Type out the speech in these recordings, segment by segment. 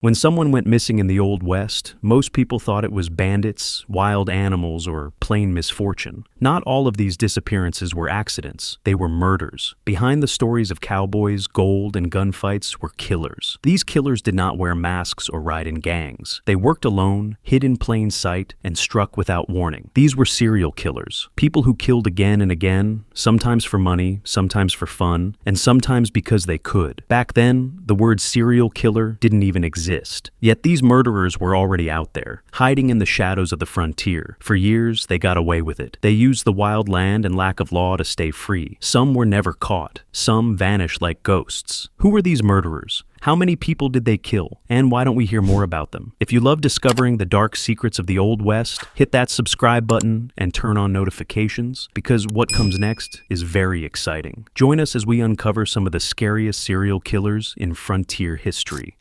When someone went missing in the Old West, most people thought it was bandits, wild animals, or plain misfortune. Not all of these disappearances were accidents. They were murders. Behind the stories of cowboys, gold, and gunfights were killers. These killers did not wear masks or ride in gangs. They worked alone, hid in plain sight, and struck without warning. These were serial killers. People who killed again and again, sometimes for money, sometimes for fun, and sometimes because they could. Back then, the word serial killer didn't even exist. Yet these murderers were already out there, hiding in the shadows of the frontier. For years, they got away with it. They used the wild land and lack of law to stay free. Some were never caught. Some vanished like ghosts. Who were these murderers? How many people did they kill? And why don't we hear more about them? If you love discovering the dark secrets of the Old West, hit that subscribe button and turn on notifications, because what comes next is very exciting. Join us as we uncover some of the scariest serial killers in frontier history.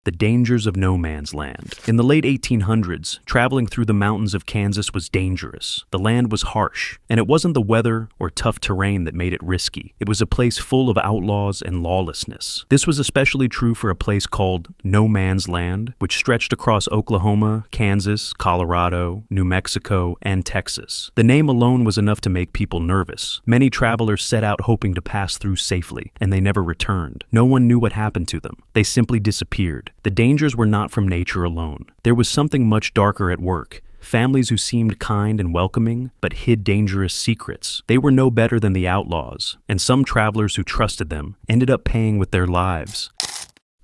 The dangers of no man's land. In the late 1800s, traveling through the mountains of Kansas was dangerous. The land was harsh, and it wasn't the weather or tough terrain that made it risky. It was a place full of outlaws and lawlessness. This was especially true for a place called No Man's Land, which stretched across Oklahoma, Kansas, Colorado, New Mexico, and Texas. The name alone was enough to make people nervous. Many travelers set out hoping to pass through safely, and they never returned. No one knew what happened to them. They simply disappeared. The dangers were not from nature alone. There was something much darker at work. Families who seemed kind and welcoming, but hid dangerous secrets. They were no better than the outlaws, and some travelers who trusted them ended up paying with their lives.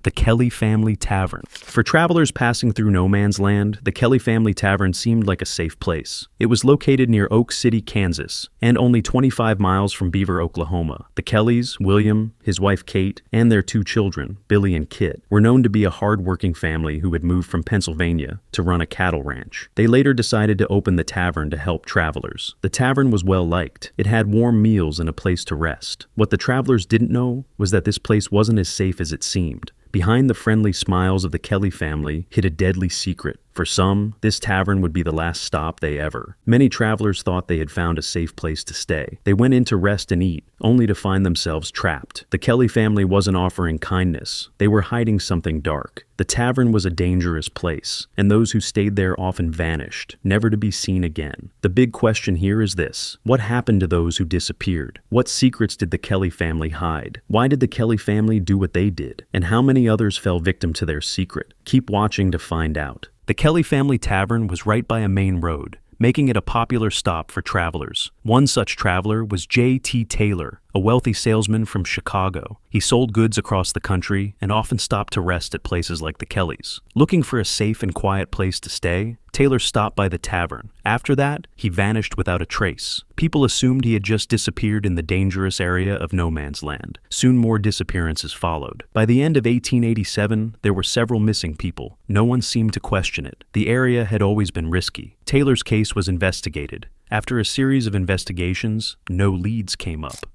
The Kelly Family Tavern. For travelers passing through no man's land, the Kelly Family Tavern seemed like a safe place. It was located near Oak City, Kansas, and only 25 miles from Beaver, Oklahoma. The Kellys, William, his wife Kate, and their two children, Billy and Kit, were known to be a hard-working family who had moved from Pennsylvania to run a cattle ranch. They later decided to open the tavern to help travelers. The tavern was well-liked. It had warm meals and a place to rest. What the travelers didn't know was that this place wasn't as safe as it seemed. Behind the friendly smiles of the Kelly family hid a deadly secret. For some, this tavern would be the last stop they ever. Many travelers thought they had found a safe place to stay. They went in to rest and eat, only to find themselves trapped. The Kelly family wasn't offering kindness. They were hiding something dark. The tavern was a dangerous place, and those who stayed there often vanished, never to be seen again. The big question here is this: what happened to those who disappeared? What secrets did the Kelly family hide? Why did the Kelly family do what they did? And how many others fell victim to their secret? Keep watching to find out. The Kelly Family Tavern was right by a main road, making it a popular stop for travelers. One such traveler was J.T. Taylor, a wealthy salesman from Chicago. He sold goods across the country and often stopped to rest at places like the Kellys. Looking for a safe and quiet place to stay, Taylor stopped by the tavern. After that, he vanished without a trace. People assumed he had just disappeared in the dangerous area of no man's land. Soon more disappearances followed. By the end of 1887, there were several missing people. No one seemed to question it. The area had always been risky. Taylor's case was investigated. After a series of investigations, no leads came up.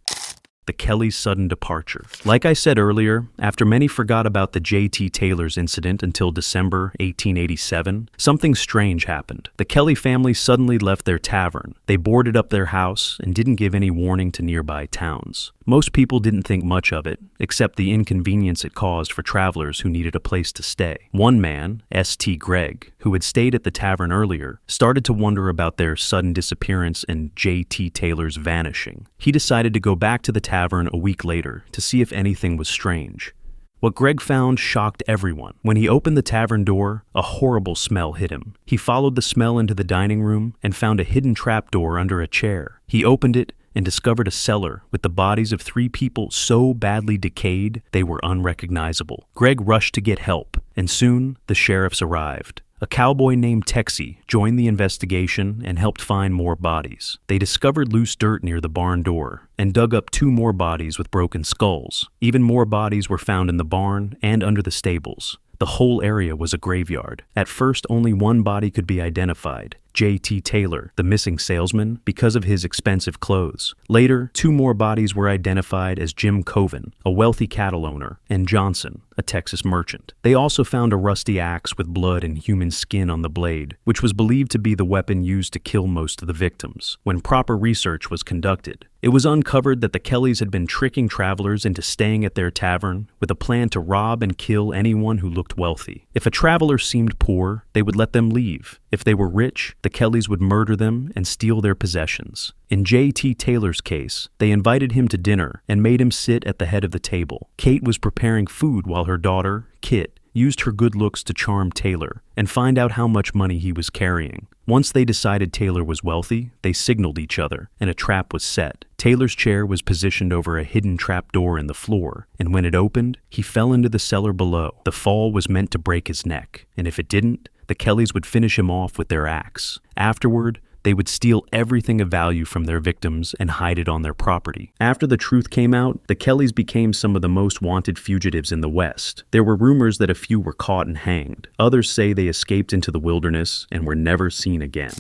The Kellys' sudden departure. Like I said earlier, after many forgot about the J.T. Taylor's incident until December 1887, something strange happened. The Kelly family suddenly left their tavern. They boarded up their house and didn't give any warning to nearby towns. Most people didn't think much of it, except the inconvenience it caused for travelers who needed a place to stay. One man, S.T. Gregg, who had stayed at the tavern earlier, started to wonder about their sudden disappearance and J.T. Taylor's vanishing. He decided to go back to the tavern a week later to see if anything was strange. What Gregg found shocked everyone. When he opened the tavern door, a horrible smell hit him. He followed the smell into the dining room and found a hidden trapdoor under a chair. He opened it and discovered a cellar with the bodies of 3 people so badly decayed they were unrecognizable. Gregg rushed to get help, and soon the sheriffs arrived. A cowboy named Texie joined the investigation and helped find more bodies. They discovered loose dirt near the barn door and dug up 2 more bodies with broken skulls. Even more bodies were found in the barn and under the stables. The whole area was a graveyard. At first, only one body could be identified: J.T. Taylor, the missing salesman, because of his expensive clothes. Later, 2 more bodies were identified as Jim Coven, a wealthy cattle owner, and Johnson, a Texas merchant. They also found a rusty axe with blood and human skin on the blade, which was believed to be the weapon used to kill most of the victims. When proper research was conducted, It was uncovered that the Kellys had been tricking travelers into staying at their tavern with a plan to rob and kill anyone who looked wealthy. If a traveler seemed poor, they would let them leave. If they were rich, the Kellys would murder them and steal their possessions. In J.T. Taylor's case, they invited him to dinner and made him sit at the head of the table. Kate was preparing food while her daughter, Kit, used her good looks to charm Taylor and find out how much money he was carrying. Once they decided Taylor was wealthy, they signaled each other, and a trap was set. Taylor's chair was positioned over a hidden trapdoor in the floor, and when it opened, he fell into the cellar below. The fall was meant to break his neck, and if it didn't, the Kellys would finish him off with their axe. Afterward, they would steal everything of value from their victims and hide it on their property. After the truth came out, the Kellys became some of the most wanted fugitives in the West. There were rumors that a few were caught and hanged. Others say they escaped into the wilderness and were never seen again.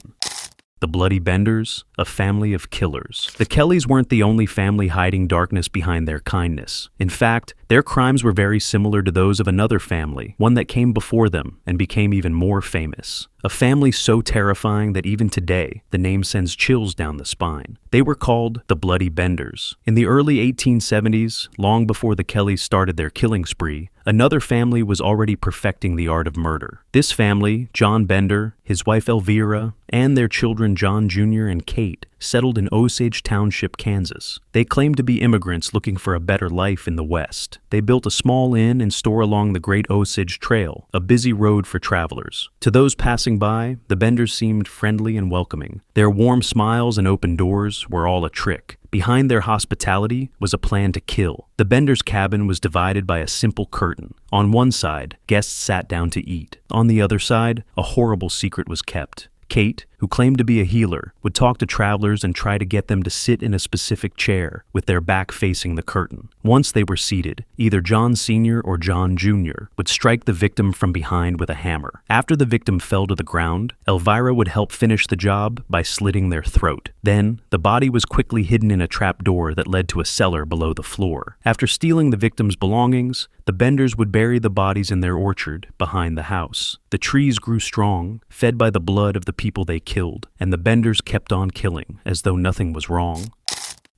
The Bloody Benders, a family of killers. The Kellys weren't the only family hiding darkness behind their kindness. In fact, their crimes were very similar to those of another family, one that came before them and became even more famous. A family so terrifying that even today, the name sends chills down the spine. They were called the Bloody Benders. In the early 1870s, long before the Kellys started their killing spree, another family was already perfecting the art of murder. This family, John Bender, his wife Elvira, and their children John Jr. and Kate, settled in Osage Township, Kansas. They claimed to be immigrants looking for a better life in the West. They built a small inn and store along the Great Osage Trail, a busy road for travelers. To those passing by, the Benders seemed friendly and welcoming. Their warm smiles and open doors were all a trick. Behind their hospitality was a plan to kill. The Benders' cabin was divided by a simple curtain. On one side, guests sat down to eat. On the other side, a horrible secret was kept. Kate, who claimed to be a healer, would talk to travelers and try to get them to sit in a specific chair with their back facing the curtain. Once they were seated, either John Sr. or John Jr. would strike the victim from behind with a hammer. After the victim fell to the ground, Elvira would help finish the job by slitting their throat. Then, the body was quickly hidden in a trap door that led to a cellar below the floor. After stealing the victim's belongings, the Benders would bury the bodies in their orchard behind the house. The trees grew strong, fed by the blood of the people they killed, and the Benders kept on killing as though nothing was wrong.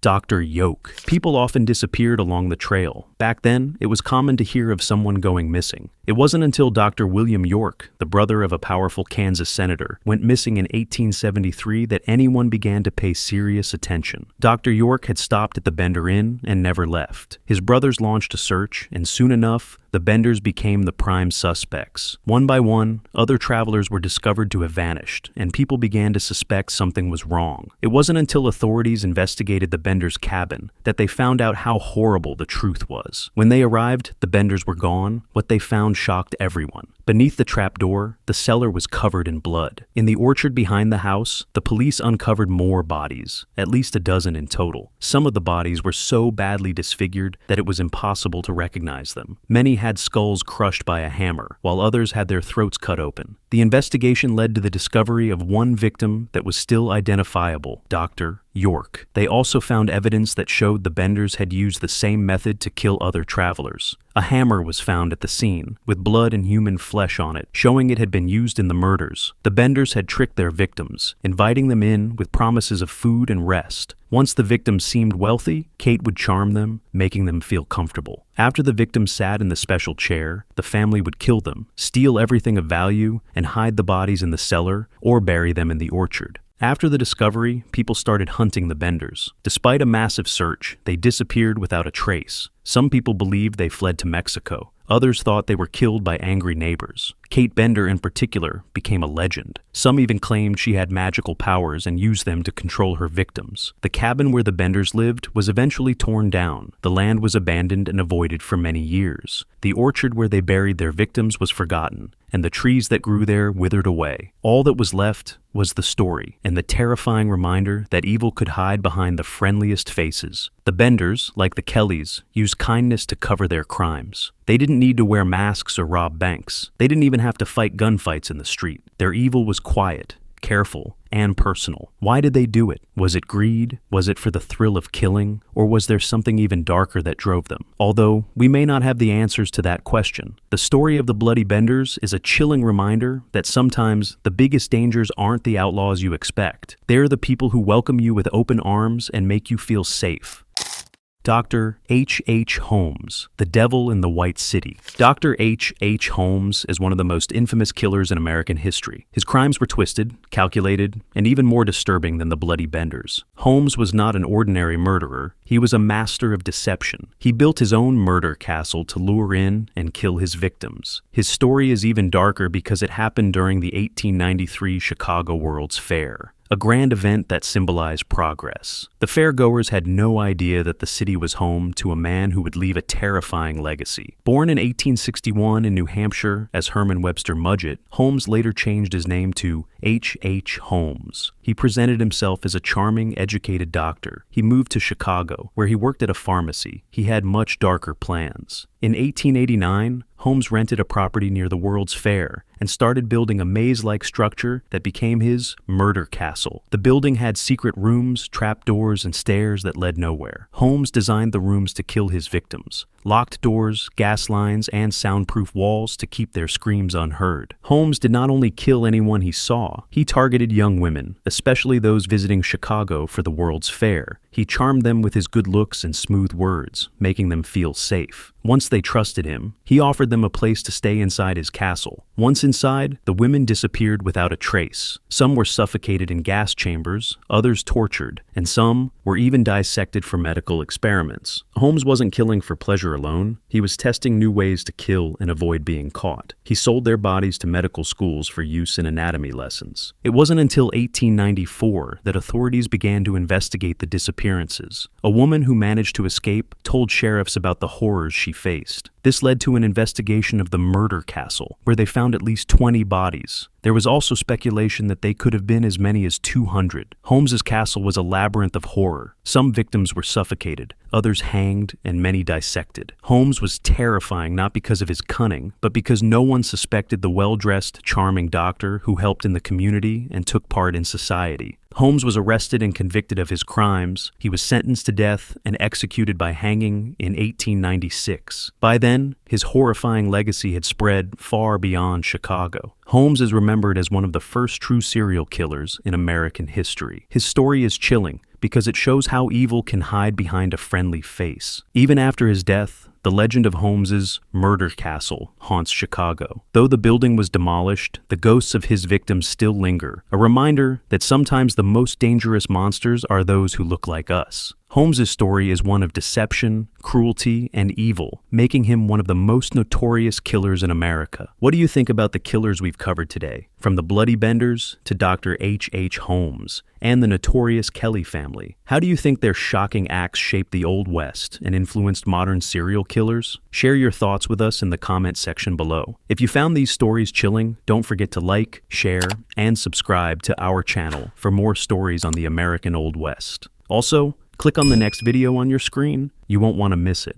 Dr. Yoke. People often disappeared along the trail. Back then, it was common to hear of someone going missing. It wasn't until Dr. William York, the brother of a powerful Kansas senator, went missing in 1873 that anyone began to pay serious attention. Dr. York had stopped at the Bender Inn and never left. His brothers launched a search, and soon enough, the Benders became the prime suspects. One by one, other travelers were discovered to have vanished, and people began to suspect something was wrong. It wasn't until authorities investigated the Benders' cabin that they found out how horrible the truth was. When they arrived, the Benders were gone. What they found shocked everyone. Beneath the trapdoor, the cellar was covered in blood. In the orchard behind the house, the police uncovered more bodies, at least a dozen in total. Some of the bodies were so badly disfigured that it was impossible to recognize them. Many had skulls crushed by a hammer, while others had their throats cut open. The investigation led to the discovery of one victim that was still identifiable, Dr. York. They also found evidence that showed the Benders had used the same method to kill other travelers. A hammer was found at the scene, with blood and human flesh on it, showing it had been used in the murders. The Benders had tricked their victims, inviting them in with promises of food and rest. Once the victims seemed wealthy, Kate would charm them, making them feel comfortable. After the victims sat in the special chair, the family would kill them, steal everything of value, and hide the bodies in the cellar or bury them in the orchard. After the discovery, people started hunting the Benders. Despite a massive search, they disappeared without a trace. Some people believed they fled to Mexico. Others thought they were killed by angry neighbors. Kate Bender, in particular, became a legend. Some even claimed she had magical powers and used them to control her victims. The cabin where the Benders lived was eventually torn down. The land was abandoned and avoided for many years. The orchard where they buried their victims was forgotten, and the trees that grew there withered away. All that was left was the story, and the terrifying reminder that evil could hide behind the friendliest faces. The Benders, like the Kellys, used kindness to cover their crimes. They didn't need to wear masks or rob banks. They didn't even have to fight gunfights in the street. Their evil was quiet, careful, and personal. Why did they do it? Was it greed? Was it for the thrill of killing? Or was there something even darker that drove them? Although we may not have the answers to that question, the story of the Bloody Benders is a chilling reminder that sometimes the biggest dangers aren't the outlaws you expect. They're the people who welcome you with open arms and make you feel safe. Dr. H. Holmes, the Devil in the White City. Dr. H. Holmes is one of the most infamous killers in American history. His crimes were twisted, calculated, and even more disturbing than the Bloody Benders. Holmes was not an ordinary murderer. He was a master of deception. He built his own murder castle to lure in and kill his victims. His story is even darker because it happened during the 1893 Chicago World's Fair, a grand event that symbolized progress. The fairgoers had no idea that the city was home to a man who would leave a terrifying legacy. Born in 1861 in New Hampshire as Herman Webster Mudgett, Holmes later changed his name to H. Holmes. He presented himself as a charming, educated doctor. He moved to Chicago, where he worked at a pharmacy. He had much darker plans. In 1889, Holmes rented a property near the World's Fair and started building a maze-like structure that became his murder castle. The building had secret rooms, trapdoors, and stairs that led nowhere. Holmes designed the rooms to kill his victims. Locked doors, gas lines, and soundproof walls to keep their screams unheard. Holmes did not only kill anyone he saw, he targeted young women, especially those visiting Chicago for the World's Fair. He charmed them with his good looks and smooth words, making them feel safe. Once they trusted him, he offered them a place to stay inside his castle. Once inside, the women disappeared without a trace. Some were suffocated in gas chambers, others tortured, and some were even dissected for medical experiments. Holmes wasn't killing for pleasure alone. He was testing new ways to kill and avoid being caught. He sold their bodies to medical schools for use in anatomy lessons. It wasn't until 1894 that authorities began to investigate the disappearances. A woman who managed to escape told sheriffs about the horrors she faced. This led to an investigation of the murder castle, where they found at least 20 bodies. There was also speculation that they could have been as many as 200. Holmes's castle was a labyrinth of horror. Some victims were suffocated, others hanged, and many dissected. Holmes was terrifying not because of his cunning, but because no one suspected the well-dressed, charming doctor who helped in the community and took part in society. Holmes was arrested and convicted of his crimes. He was sentenced to death and executed by hanging in 1896. By then, his horrifying legacy had spread far beyond Chicago. Holmes is remembered as one of the first true serial killers in American history. His story is chilling because it shows how evil can hide behind a friendly face. Even after his death, the legend of Holmes's murder castle haunts Chicago. Though the building was demolished, the ghosts of his victims still linger, a reminder that sometimes the most dangerous monsters are those who look like us. Holmes's story is one of deception, cruelty, and evil, making him one of the most notorious killers in America. What do you think about the killers we've covered today? From the Bloody Benders to Dr. H. Holmes and the notorious Kelly family. How do you think their shocking acts shaped the Old West and influenced modern serial killers? Share your thoughts with us in the comment section below. If you found these stories chilling, don't forget to like, share, and subscribe to our channel for more stories on the American Old West. Also, click on the next video on your screen. You won't want to miss it.